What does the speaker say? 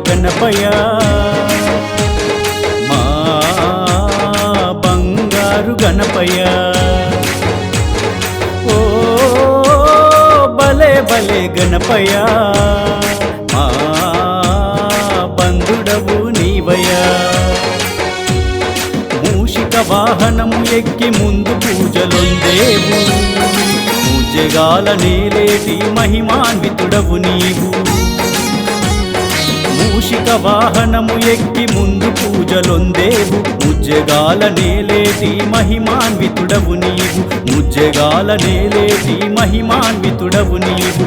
గణపయ మా బంగారు గణపయ ఓ భలే భలే గణపయ మా బంధుడవు నీవయ్యా మూషిక వాహనము ఎక్కి ముందు పూజలొందేవు పూజగాల నేలేటి మహిమాన్వితుడవు నీవు మూషిక వాహనము ఎక్కి ముందు పూజలొందేవు ముజ్జగాల నేలేటి మహిమాన్వితుడవు నీవు ముజ్జగాల నేలేటి మహిమాన్వితుడవు నీవు